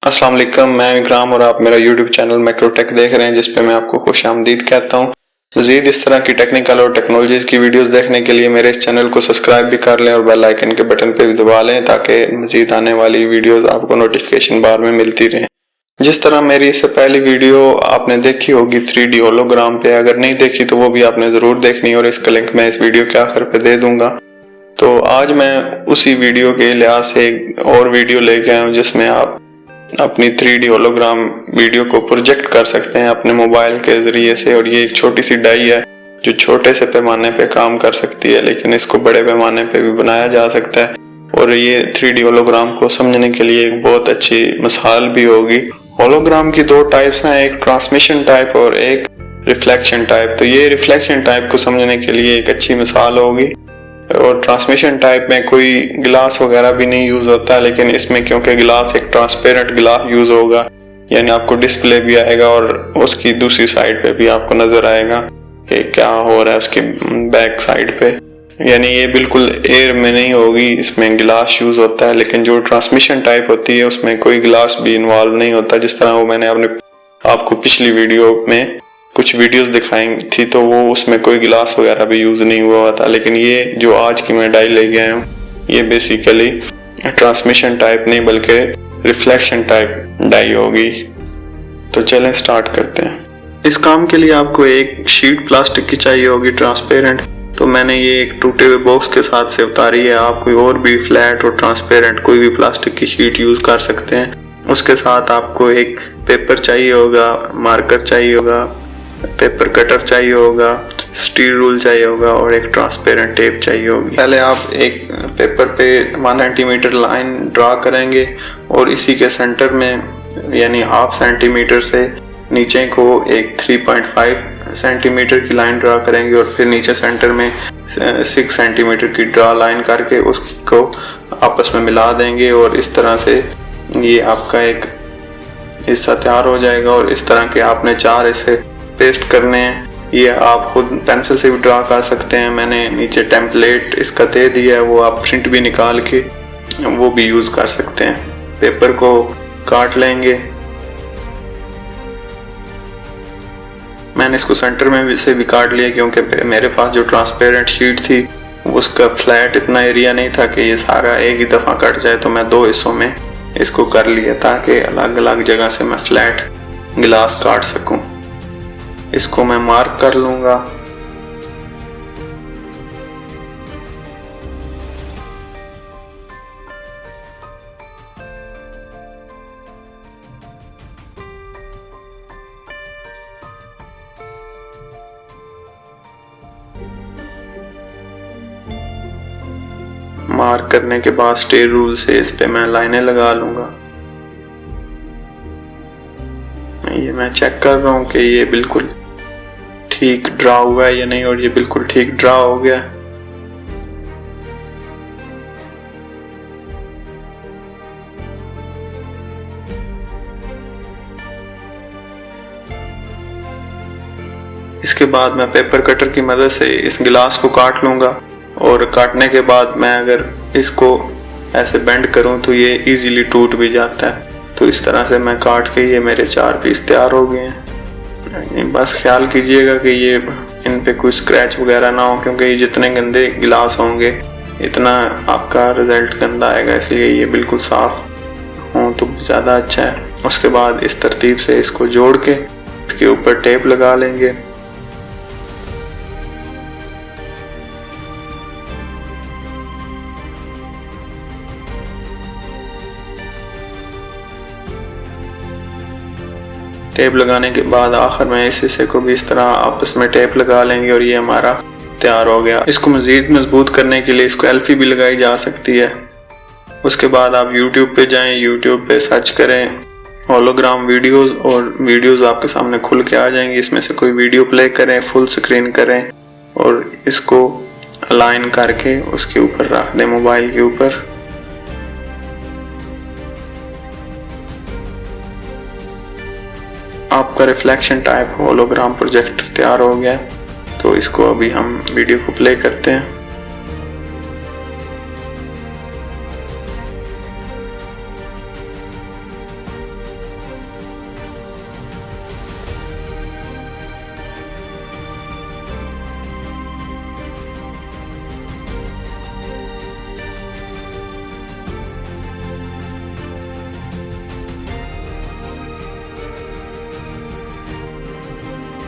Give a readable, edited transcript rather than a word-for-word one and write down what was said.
अस्सलाम वालेकुम, मैं विक्राम और आप मेरा YouTube चैनल मैक्रोटेक देख रहे हैं, जिस पे मैं आपको खुश आमदीद कहता हूँ। मज़ीद इस तरह की टेक्निकल और टेक्नोलॉजीज़ की वीडियोस देखने के लिए मेरे इस चैनल को सब्सक्राइब भी कर लें और बेल आइकन के बटन पे भी दबा लें, ताकि मज़ीद आने वाली वीडियोस आपको नोटिफिकेशन बार में मिलती रहें। जिस तरह मेरी इससे पहली वीडियो आपने देखी होगी 3D होलोग्राम पे, अगर नहीं देखी तो वो भी आपने ज़रूर देखनी और इसका लिंक मैं इस वीडियो के आखिर पे दे दूँगा। तो आज मैं उसी वीडियो के लिहाज से एक और वीडियो लेके आया हूँ, जिसमें आप अपनी 3D होलोग्राम वीडियो को प्रोजेक्ट कर सकते हैं अपने मोबाइल के ज़रिए से। और ये एक छोटी सी डाई है जो छोटे से पैमाने पे काम कर सकती है, लेकिन इसको बड़े पैमाने पे भी बनाया जा सकता है। और ये 3D होलोग्राम को समझने के लिए एक बहुत अच्छी मिसाल भी होगी। होलोग्राम की दो टाइप्स हैं, एक ट्रांसमिशन टाइप और एक रिफ्लेक्शन टाइप। तो ये रिफ्लेक्शन टाइप को समझने के लिए एक अच्छी मिसाल होगी। और ट्रांसमिशन टाइप में कोई गिलास वगैरह भी नहीं यूज होता, लेकिन इसमें क्योंकि गिलास एक ट्रांसपेरेंट गिलास यूज होगा, यानी आपको डिस्प्ले भी आएगा और उसकी दूसरी साइड पे भी आपको नजर आएगा कि क्या हो रहा है उसकी बैक साइड पे, यानी ये बिल्कुल एयर में नहीं होगी, इसमें गिलास यूज होता है। लेकिन जो ट्रांसमिशन टाइप होती है उसमें कोई गिलास भी इन्वॉल्व नहीं होता, जिस तरह वो मैंने आपको पिछली वीडियो में कुछ वीडियोस दिखाई थी, तो वो उसमें कोई गिलास वगैरह भी यूज नहीं हुआ था। लेकिन ये जो आज की मैं डाई ले गया हूँ, ये बेसिकली ट्रांसमिशन टाइप नहीं बल्कि रिफ्लेक्शन टाइप डाई होगी। तो चलें स्टार्ट करते हैं। इस काम के लिए आपको एक शीट प्लास्टिक की चाहिए होगी ट्रांसपेरेंट। तो मैंने ये एक टूटे हुए बॉक्स के साथ से उतारी है। आप कोई और भी फ्लैट और ट्रांसपेरेंट कोई भी प्लास्टिक की शीट यूज कर सकते हैं। उसके साथ आपको एक पेपर चाहिए होगा, मार्कर चाहिए होगा, पेपर कटर चाहिए होगा, स्टील रूल चाहिए होगा और एक ट्रांसपेरेंट टेप चाहिए होगी। पहले आप एक पेपर पे 1 सेंटीमीटर लाइन ड्रा करेंगे और इसी के सेंटर में यानी 1/2 सेंटीमीटर से नीचे को एक 3.5 सेंटीमीटर की लाइन ड्रा करेंगे और फिर नीचे सेंटर में 6 सेंटीमीटर की ड्रा लाइन करके उसको आपस में मिला देंगे। और इस तरह से ये आपका एक हिस्सा तैयार हो जाएगा। और इस तरह के आपने 4 हिस्से पेस्ट करने हैं। ये आप खुद पेंसिल से भी ड्रा कर सकते हैं। मैंने नीचे टेम्पलेट इसका दे दिया है, वो आप प्रिंट भी निकाल के वो भी यूज कर सकते हैं। पेपर को काट लेंगे। मैंने इसको सेंटर में से भी काट लिया, क्योंकि मेरे पास जो ट्रांसपेरेंट शीट थी उसका फ्लैट इतना एरिया नहीं था कि ये सारा एक ही दफा कट जाए। तो मैं 2 हिस्सों में इसको कर लिया ताकि अलग अलग जगह से मैं फ्लैट गिलास काट सकूं। इसको मैं मार्क कर लूंगा। मार्क करने के बाद स्टेल रूल से इस पे मैं लाइनें लगा लूंगा। ये मैं चेक कर रहा हूँ कि ये बिल्कुल ठीक ड्रा हुआ है या नहीं, और ये बिल्कुल ठीक ड्रा हो गया। इसके बाद मैं पेपर कटर की मदद से इस गिलास को काट लूंगा। और काटने के बाद मैं अगर इसको ऐसे बेंड करूं तो ये इजीली टूट भी जाता है। तो इस तरह से मैं काट के ये मेरे 4 पीस तैयार हो गए हैं। बस ख्याल कीजिएगा कि ये इन पे कोई स्क्रैच वगैरह ना हो, क्योंकि ये जितने गंदे गिलास होंगे इतना आपका रिजल्ट गंदा आएगा, इसलिए ये बिल्कुल साफ हो तो ज़्यादा अच्छा है। उसके बाद इस तरतीब से इसको जोड़ के इसके ऊपर टेप लगा लेंगे। टेप लगाने के बाद आखिर में इस हिस्से को भी इस तरह आपस में टेप लगा लेंगे और ये हमारा तैयार हो गया। इसको मज़ीद मजबूत करने के लिए इसको एल्फी भी लगाई जा सकती है। उसके बाद आप YouTube पे जाएं, YouTube पे सर्च करें होलोग्राम वीडियोस और वीडियोस आपके सामने खुल के आ जाएंगी। इसमें से कोई वीडियो प्ले करें, फुल स्क्रीन करें और इसको अलाइन करके उसके ऊपर रख दें, मोबाइल के ऊपर। आपका रिफ्लेक्शन टाइप होलोग्राम प्रोजेक्टर तैयार हो गया। तो इसको अभी हम वीडियो को प्ले करते हैं।